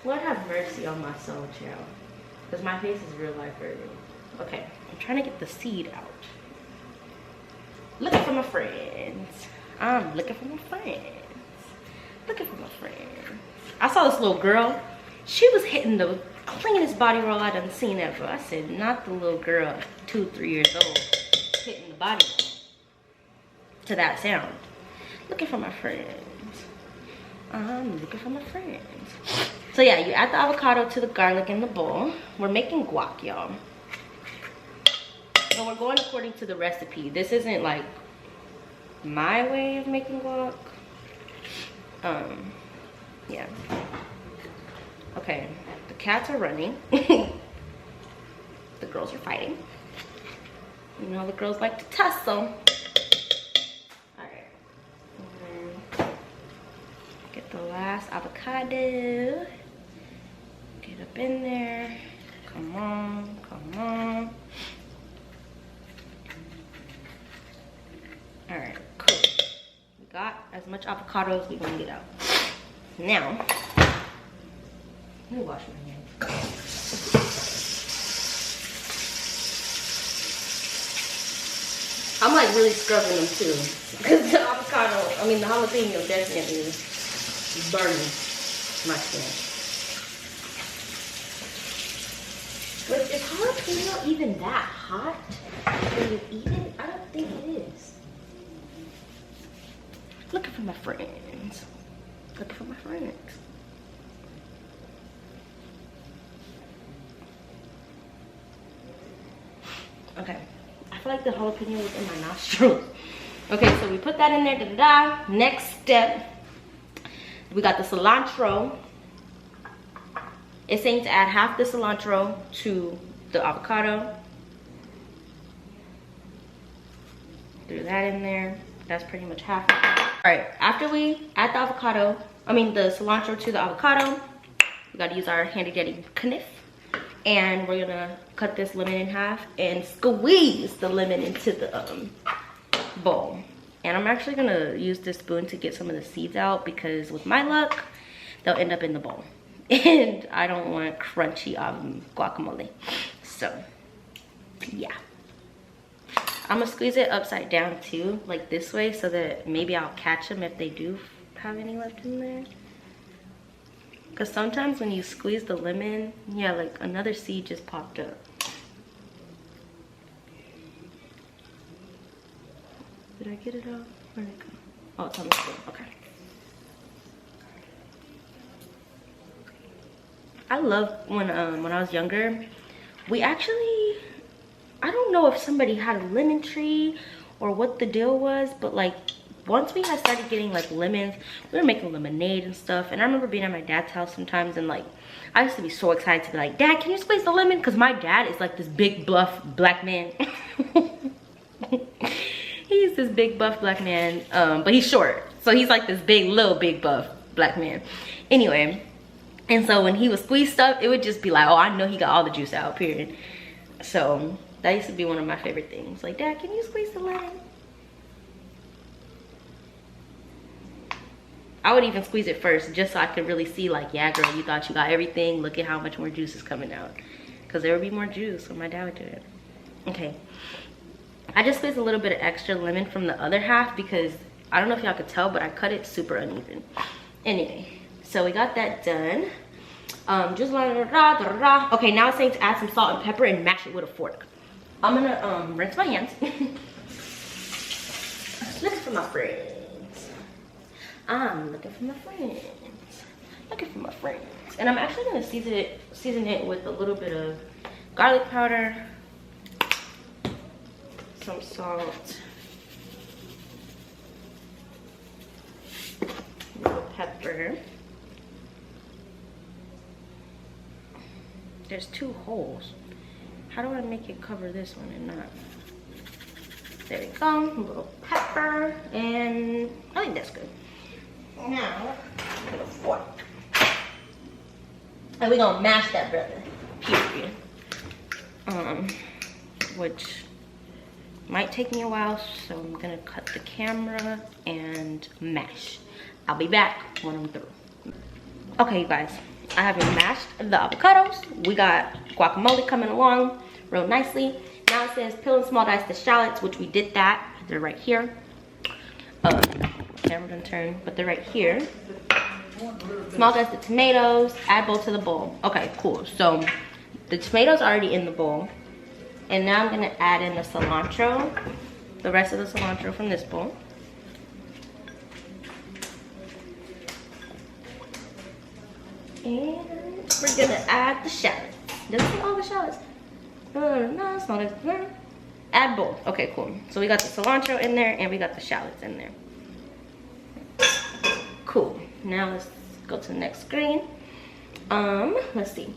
Lord have mercy on my soul, child. Because my face is real life burning. Okay, I'm trying to get the seed out. Looking for my friends. I'm looking for my friends. Looking for my friends. I saw this little girl. She was hitting the cleanest body roll I done seen ever. I said, not the little girl, 2, 3 years old, hitting the body roll to that sound. Looking for my friends. I'm looking for my friends. So yeah, you add the avocado to the garlic in the bowl. We're making guac, y'all. So we're going according to the recipe. This isn't like my way of making guac. Yeah. Okay, the cats are running. The girls are fighting. You know, the girls like to tussle. Alright. Get the last avocado. Get up in there. Come on, come on. Alright, cool. We got as much avocado as we can get out. Now, let me wash my hands. I'm like really scrubbing them too. Because the avocado, I mean the jalapeno definitely is burning my skin. But is jalapeno even that hot when you eat it? I don't think it is. Looking for my friends. Looking for my friends. Okay, I feel like the jalapeno was in my nostrils. Okay, so we put that in there, da-da-da. Next step, we got the cilantro. It's saying to add half the cilantro to the avocado. Threw that in there. That's pretty much half. All right, after we add the cilantro to the avocado, we gotta use our handy dandy knife. And we're gonna cut this lemon in half and squeeze the lemon into the bowl. And I'm actually gonna use this spoon to get some of the seeds out because with my luck, they'll end up in the bowl. And I don't want crunchy guacamole. So, yeah. I'm gonna squeeze it upside down too, like this way, so that maybe I'll catch them if they do have any left in there. Because sometimes when you squeeze the lemon, yeah, like another seed just popped up. Did I get it out? Where'd it go? Oh, it's on the spoon. Okay. I love when I was younger, we actually, I don't know if somebody had a lemon tree or what the deal was, but like once we had started getting like lemons, we were making lemonade and stuff. And I remember being at my dad's house sometimes and like I used to be so excited to be like, Dad, can you squeeze the lemon? Because my dad is like this big buff black man. He's this big buff black man, but he's short, so he's like this big buff black man. Anyway, and so when he would squeeze stuff, it would just be like, oh, I know he got all the juice out, period. So that used to be one of my favorite things. Like, Dad, can you squeeze the lemon? I would even squeeze it first just so I could really see like, yeah, girl, you thought you got everything. Look at how much more juice is coming out. Because there would be more juice when my dad would do it. Okay. I just squeezed a little bit of extra lemon from the other half because I don't know if y'all could tell, but I cut it super uneven. Anyway, so we got that done. Just okay, now it's saying to add some salt and pepper and mash it with a fork. I'm gonna rinse my hands. Looking for my friends. I'm looking for my friends. Looking for my friends. And I'm actually gonna season it with a little bit of garlic powder, some salt, a little pepper. There's 2 holes. How do I make it cover this one and not? There we go. A little pepper, and I think that's good. Now, a little fork. And we're gonna mash that brother. Period. Which might take me a while, so I'm gonna cut the camera and mash. I'll be back when I'm through. Okay, you guys, I have mashed the avocados. We got guacamole coming along real nicely. Now it says peel and small dice the shallots, which we did that. They're right here. Camera didn't turn, but they're right here. Small dice the tomatoes, add both to the bowl. Okay, cool. So the tomatoes are already in the bowl. And now I'm gonna add in the cilantro, the rest of the cilantro from this bowl. And we're gonna add the shallots. Does it say all the shallots? No, small dice. Add both. Okay, cool. So we got the cilantro in there and we got the shallots in there. Cool. Now let's go to the next screen. Let's see.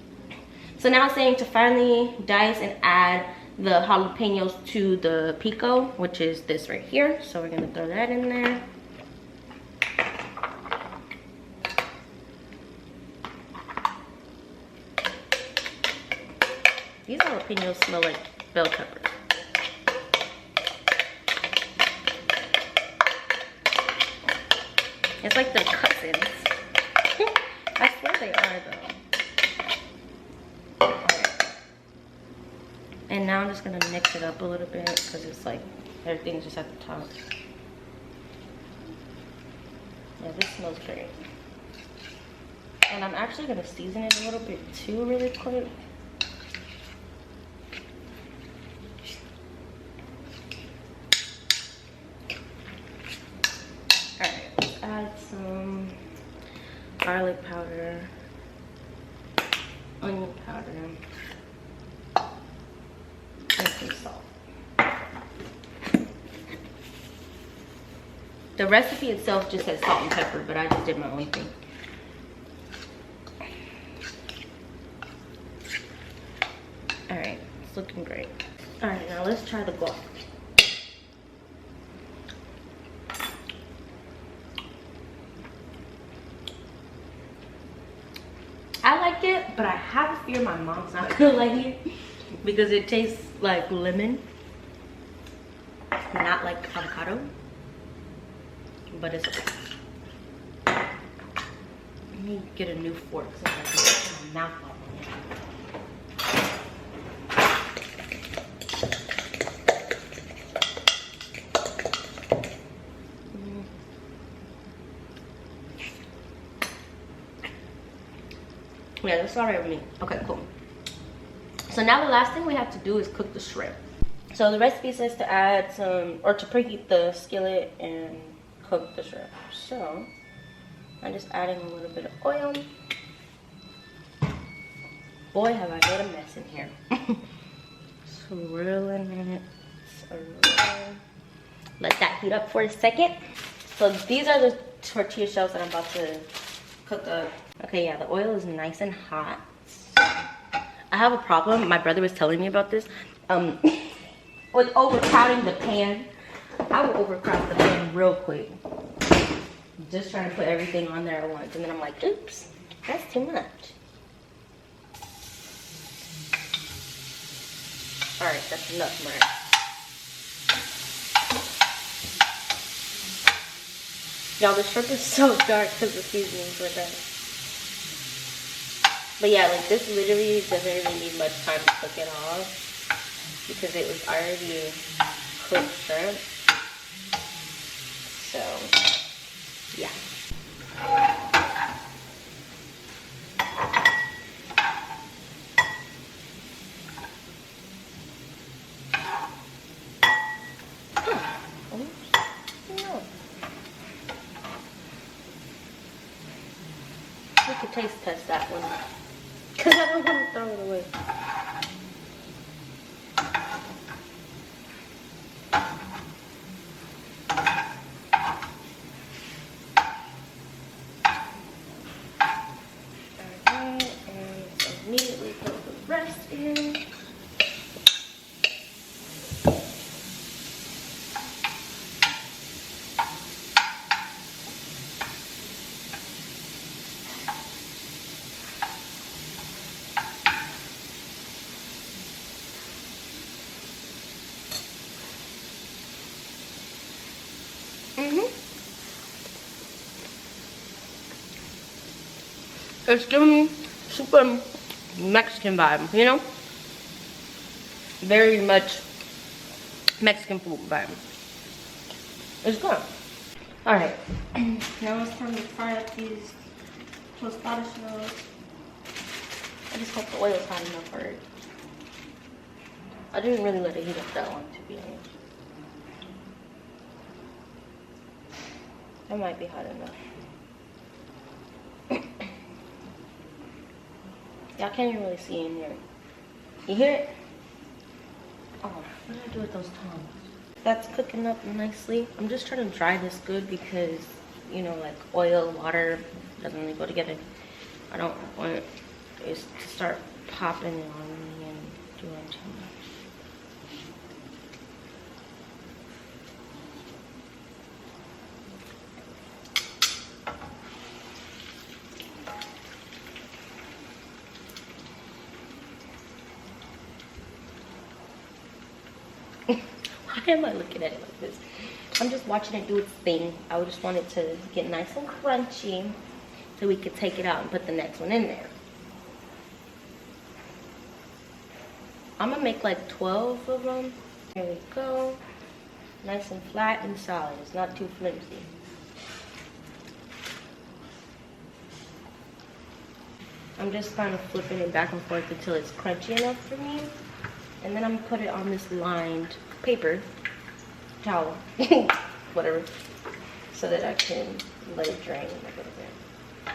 So now it's saying to finally dice and add the jalapenos to the pico, which is this right here. So we're gonna throw that in there. These jalapenos smell like bell peppers. It's like their cousins. I swear they are though. Alright. And now I'm just gonna mix it up a little bit because it's like everything's just at the top. Yeah, this smells great. And I'm actually gonna season it a little bit too really quick. Add some garlic powder, onion powder, and some salt. The recipe itself just says salt and pepper, but I just did my own thing. Alright, it's looking great. Alright, now let's try the guac. I like it, but I have a fear my mom's not gonna like it because it tastes like lemon, not like avocado, but it's okay. Let me get a new fork so I can get my mouth off. Yeah, that's all right with me. Okay, cool. So now the last thing we have to do is cook the shrimp. So the recipe says to add some, or to preheat the skillet and cook the shrimp. So I'm just adding a little bit of oil. Boy, have I made a mess in here. Swirling it. Let that heat up for a second. So these are the tortilla shells that I'm about to cook up. Okay, yeah, the oil is nice and hot. I have a problem. My brother was telling me about this. With overcrowding the pan. I will overcrowd the pan real quick. Just trying to put everything on there at once. And then I'm like, oops, that's too much. Alright, that's enough, Mariah. Y'all, the shrimp is so dark because the seasonings were done. But yeah, like this literally doesn't really need much time to cook it off because it was already cooked shrimp. So, yeah. We could taste test that one because I don't want to throw it away. It's giving me super Mexican vibe, you know? Very much Mexican food vibe. It's good. Alright, now it's time to fry up these tostada shells. I just hope the oil is hot enough for it. I didn't really let it heat up that long, to be honest. That might be hot enough. Y'all can't even really see in here. You hear it? Oh, what did I do with those tongs? That's cooking up nicely. I'm just trying to dry this good because, you know, like oil, water doesn't really go together. I don't want it to start popping on me and doing too much. Why am I looking at it like this? I'm just watching it do its thing. I just want it to get nice and crunchy so we could take it out and put the next one in there. I'm gonna make like 12 of them. Here we go. Nice and flat and solid. It's not too flimsy. I'm just kind of flipping it back and forth until it's crunchy enough for me. And then I'm gonna put it on this lined paper towel, whatever, so that I can let it drain a little bit.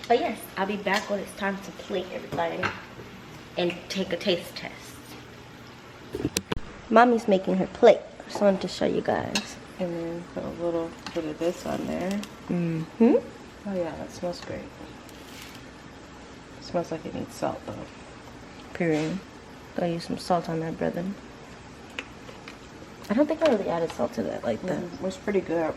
But yes, I'll be back when it's time to plate everything and take a taste test. Mommy's making her plate. Just wanted to show you guys. And then put a little bit of this on there. Mm-hmm. Oh yeah, that smells great. It smells like it needs salt though. Period. Gotta use some salt on that, brother. I don't think I really added salt to that like that. It was pretty good.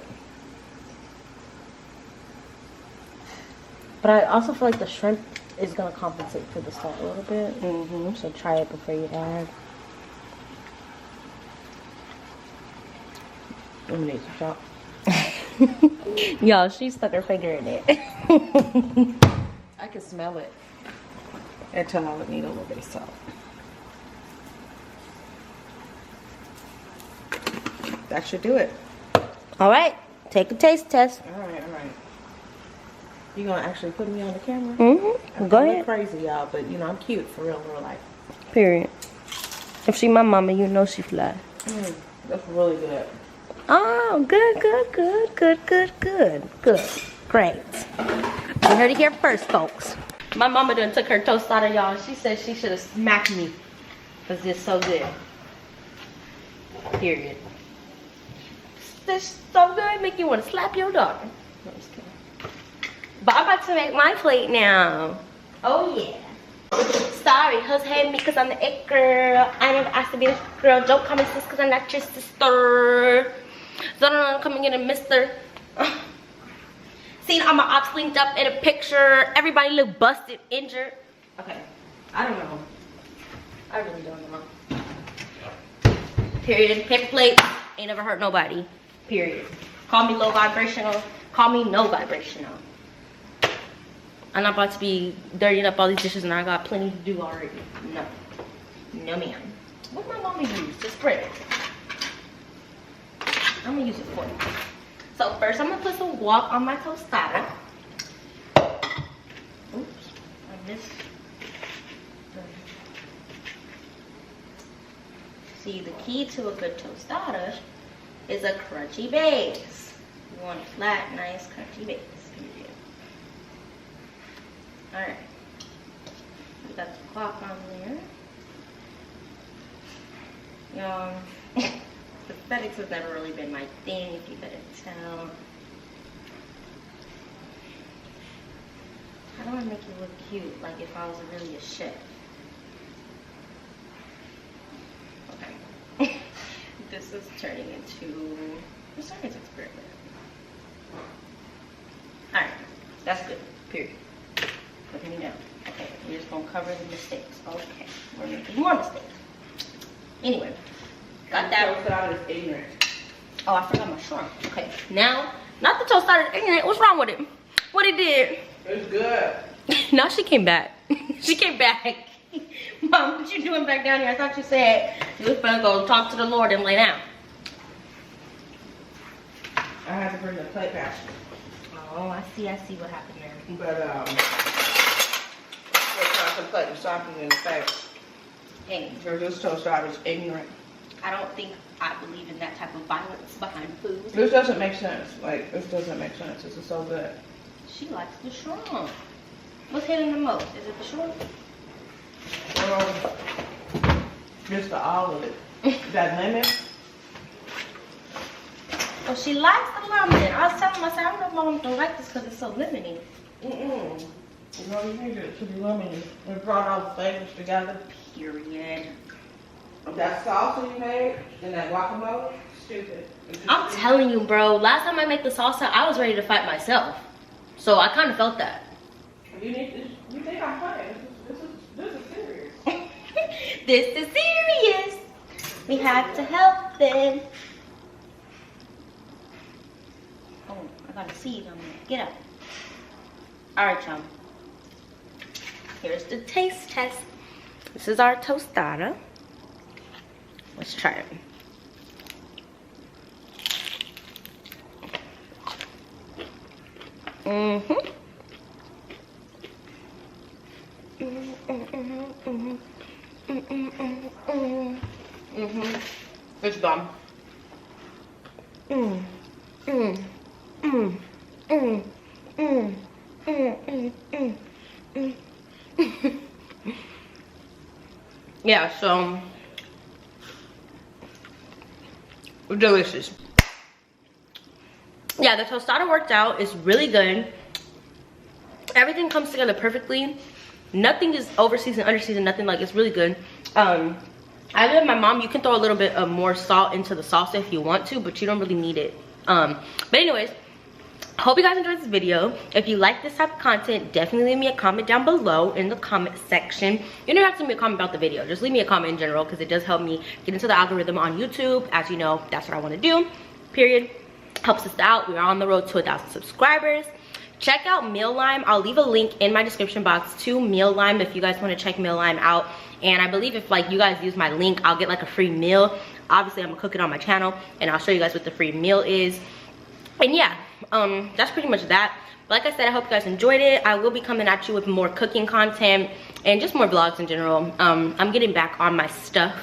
But I also feel like the shrimp is gonna compensate for the salt a little bit. Mm-hmm. So try it before you add. Let me need some salt. Y'all, she stuck her finger in it. I can smell it. Until I would need a little bit of salt. That should do it. All right, take a taste test. All right. You gonna actually put me on the camera? Mm-hmm. Go I ahead. look crazy, y'all, but you know I'm cute for real life. Period. If she my mama, you know she fly. That's really good. Oh, good. Great. You heard it here first, folks. My mama done took her tostada, y'all. She said she should have smacked me because it's so good. Period. This so good, make you want to slap your daughter. No, I'm just kidding. But I'm about to make my plate now. Oh yeah. Sorry, hus hate me because I'm the it girl. I never asked to be this girl. Don't call me sis because I'm not your sister. So don't come and get a mister. Seen all my ops linked up in a picture. Everybody look busted, injured. Okay, I don't know. I really don't know. Period. Paper plate ain't never hurt nobody. Period. Call me low vibrational. Call me no vibrational. I'm not about to be dirtying up all these dishes and I got plenty to do already. No. No ma'am. What my mama use? Just spread it. I'm gonna use it for you. So first I'm gonna put some guac on my tostada. Oops. Like this. See, the key to a good tostada is a crunchy base. You want a flat, nice, crunchy base. Alright. We got the guac on there. Aesthetics has never really been my thing, if you couldn't tell. How do I make it look cute? Like if I was really a chef. Okay. This is turning into a science experiment. Alright. That's good. Period. Look at me now. Okay. We're just going to cover the mistakes. Okay. We're making more mistakes. Anyway. Got that. Tostada is ignorant. Oh, I forgot my shrimp. Okay, now, not the tostada ignorant. What's wrong with it? What it did? It's good. Now she came back. She came back. Mom, what you doing back down here? I thought you said you was gonna go talk to the Lord and lay down. I had to bring the plate back. Oh, I see what happened there. But we're contemplating something in the face. Hey, Because this Tostadas is ignorant. I don't think I believe in that type of violence behind food. This doesn't make sense. Like, this doesn't make sense. This is so good. She likes the shrimp. What's hitting the most? Is it the shrimp? Just the olive. That lemon. Oh, she likes the lemon. I was telling myself, I don't know if my mom don't like this because it's so lemony. Mm-mm. You know, you need it to be lemony. It brought all the flavors together. Period. That salsa you made and that guacamole, stupid. I'm telling you, bro. Last time I made the salsa, I was ready to fight myself. So I kind of felt that. You think I'm playing? This is serious. This is serious. We have to help them. Oh, I got a seed on there. Get up. All right, y'all. Here's the taste test. This is our tostada. Let's try it. It's gone. Yeah, so delicious. Yeah, the tostada worked out. It's really good. Everything comes together perfectly. Nothing is over seasoned, under seasoned, nothing. Like, it's really good. I live with my mom. You can throw a little bit of more salt into the salsa if you want to, but you don't really need it. But anyways, I hope you guys enjoyed this video. If you like this type of content, definitely leave me a comment down below in the comment section. You don't have to leave me a comment about the video. Just leave me a comment in general because it does help me get into the algorithm on YouTube. As you know, that's what I want to do. Period. Helps us out. We are on the road to 1,000 subscribers. Check out Meal Lime. I'll leave a link in my description box to Meal Lime if you guys want to check Meal Lime out. And I believe if like you guys use my link, I'll get like a free meal. Obviously, I'm gonna cook it on my channel and I'll show you guys what the free meal is. And yeah, that's pretty much that. But like I said, I hope you guys enjoyed it. I will be coming at you with more cooking content and just more vlogs in general. I'm getting back on my stuff.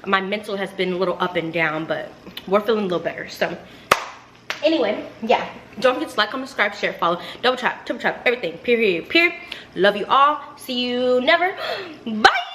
My mental has been a little up and down, but we're feeling a little better. So anyway, yeah, don't forget to like, comment, subscribe, share, follow, double tap, triple tap, everything, period. Love you all. See you never. Bye.